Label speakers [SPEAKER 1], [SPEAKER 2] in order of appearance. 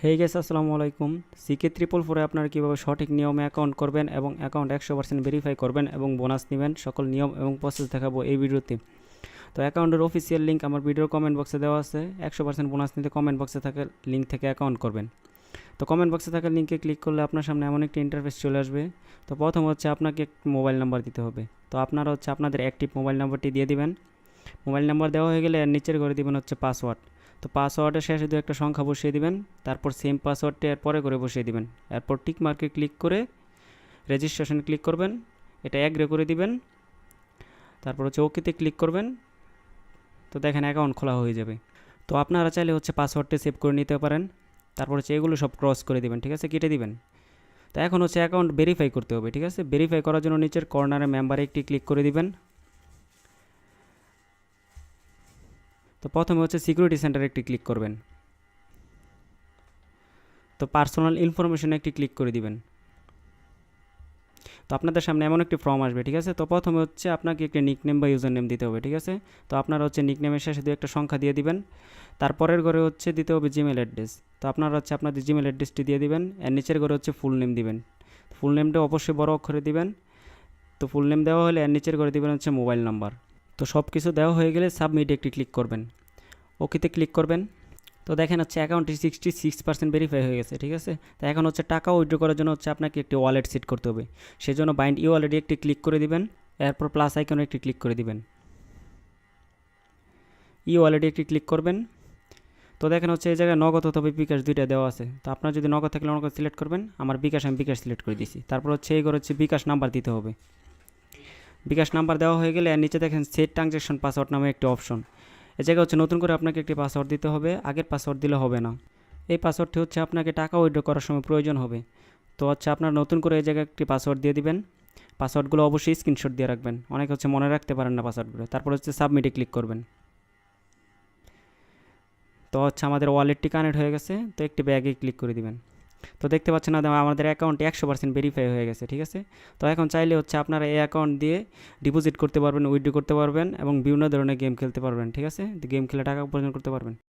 [SPEAKER 1] হেই guess আসসালামু আলাইকুম। CK444 আপনারা কীভাবে সঠিক নিয়মে অ্যাকাউন্ট করবেন এবং অ্যাকাউন্ট 100% ভেরিফাই করবেন এবং বোনাস নেবেন সকল নিয়ম এবং প্রসেস দেখাবো এই ভিডিওতে। তো অ্যাকাউন্টের অফিসিয়াল লিঙ্ক আমার ভিডিওর কমেন্ট বক্সে দেওয়া আছে। 100% বোনাস নিতে কমেন্ট বক্সে থাকা লিঙ্ক থেকে অ্যাকাউন্ট করবেন। তো কমেন্ট বক্সে থাকা লিঙ্কে ক্লিক করলে আপনার সামনে এমন একটি ইন্টারফেস চলে আসবে। তো প্রথম হচ্ছে আপনাকে মোবাইল নাম্বার দিতে হবে। তো আপনারা হচ্ছে আপনাদের অ্যাক্টিভ মোবাইল নাম্বারটি দিয়ে দিবেন। মোবাইল নাম্বার দেওয়া হয়ে গেলে এর নিচের করে দিবেন হচ্ছে পাসওয়ার্ড। তো পাসওয়ার্ডের শেষে দু একটা সংখ্যা বসিয়ে দিবেন, তারপর সেম পাসওয়ার্ডটি এর পরে করে বসিয়ে দিবেন। এরপর টিক মার্কে ক্লিক করে রেজিস্ট্রেশন ক্লিক করবেন, এটা এগ্রি করে দিবেন, তারপর হচ্ছে ওকেতে ক্লিক করবেন। তো দেখেন অ্যাকাউন্ট খোলা হয়ে যাবে। তো আপনারা চাইলে হচ্ছে পাসওয়ার্ডটি সেভ করে নিতে পারেন। তারপর হচ্ছে এগুলো সব ক্রস করে দিবেন, ঠিক আছে, কেটে দিবেন। তো এখন হচ্ছে অ্যাকাউন্ট ভেরিফাই করতে হবে, ঠিক আছে। ভেরিফাই করার জন্য নিচের কর্নারে মেম্বারে একটি ক্লিক করে দিবেন। তো প্রথমে হচ্ছে সিকিউরিটি সেন্টারে একটি ক্লিক করবেন। তো পার্সোনাল ইনফরমেশনে একটি ক্লিক করে দিবেন। তো আপনাদের সামনে এমন একটি ফর্ম আসবে, ঠিক আছে। তো প্রথমে হচ্ছে আপনাকে একটি নিকনেম বা ইউজার নেম দিতে হবে, ঠিক আছে। তো আপনারা হচ্ছে নিকনেমের শেষে দু একটা সংখ্যা দিয়ে দিবেন। তারপরের ঘরে হচ্ছে দিতে হবে জিমেল অ্যাড্রেস। তো আপনারা হচ্ছে আপনাদের জিমেল অ্যাড্রেসটি দিয়ে দিবেন। এর নিচের ঘরে হচ্ছে ফুল নেম দিবেন। ফুল নেমটা অবশ্যই বড় অক্ষরে দিবেন। তো ফুল নেম দেওয়া হলে এর নিচের ঘরে দিবেন হচ্ছে মোবাইল নাম্বার। তো সব কিছু দেওয়া হয়ে গেলে সাবমিটে একটি ক্লিক করবেন, ওকেতে ক্লিক করবেন। তো দেখেন হচ্ছে অ্যাকাউন্টটি 66% ভেরিফাই হয়ে গেছে, ঠিক আছে। তো এখন হচ্ছে টাকা উইথড্র করার জন্য হচ্ছে আপনাকে একটি ওয়ালেট সেট করতে হবে। সেজন্য বাইন্ড ই ওয়ালেটে একটি ক্লিক করে দিবেন, এরপর প্লাস আইকনে একটি ক্লিক করে দিবেন, ই ওয়ালেটে একটি ক্লিক করবেন। তো দেখেন হচ্ছে এই জায়গায় নগদ অথবা বিকাশ দুইটা দেওয়া আছে। তো আপনার যদি নগদ থাকলে নগদ সিলেক্ট করবেন, আমার বিকাশ আমি বিকাশ সিলেক্ট করে দিয়েছি। তারপর হচ্ছে এই ঘরে হচ্ছে বিকাশ নাম্বার দিতে হবে। বিকাশ নাম্বার দেওয়া হয়ে গেলে আর নিচে দেখেন সেট ট্রানজ্যাকশন পাসওয়ার্ড নামে একটি অপশন। এই জায়গায় হচ্ছে নতুন করে আপনাকে একটি পাসওয়ার্ড দিতে হবে, আগের পাসওয়ার্ড দিলে হবে না। এই পাসওয়ার্ডটি হচ্ছে আপনাকে টাকা উইথড্র করার সময় প্রয়োজন হবে। তো হচ্ছে আপনার নতুন করে এই জায়গায় একটি পাসওয়ার্ড দিয়ে দিবেন। পাসওয়ার্ডগুলো অবশ্যই স্ক্রিনশট দিয়ে রাখবেন, অনেকে হচ্ছে মনে রাখতে পারেন না পাসওয়ার্ডগুলো। তারপর হচ্ছে সাবমিটে ক্লিক করবেন। তো হচ্ছে আমাদের ওয়ালেটটি কানেক্ট হয়ে গেছে। তো একটি ব্যাগে ক্লিক করে দিবেন। তো দেখতে পাচ্ছেন না আমাদের অ্যাকাউন্টে 100% ভেরিফাই হয়ে গেছে, ঠিক আছে। তো এখন চাইলে হচ্ছে আপনারা এই অ্যাকাউন্ট দিয়ে ডিপোজিট করতে পারবেন, উইথড্র করতে পারবেন এবং বিভিন্ন ধরনের গেম খেলতে পারবেন, ঠিক আছে। গেম খেলে টাকা উপার্জন করতে পারবেন।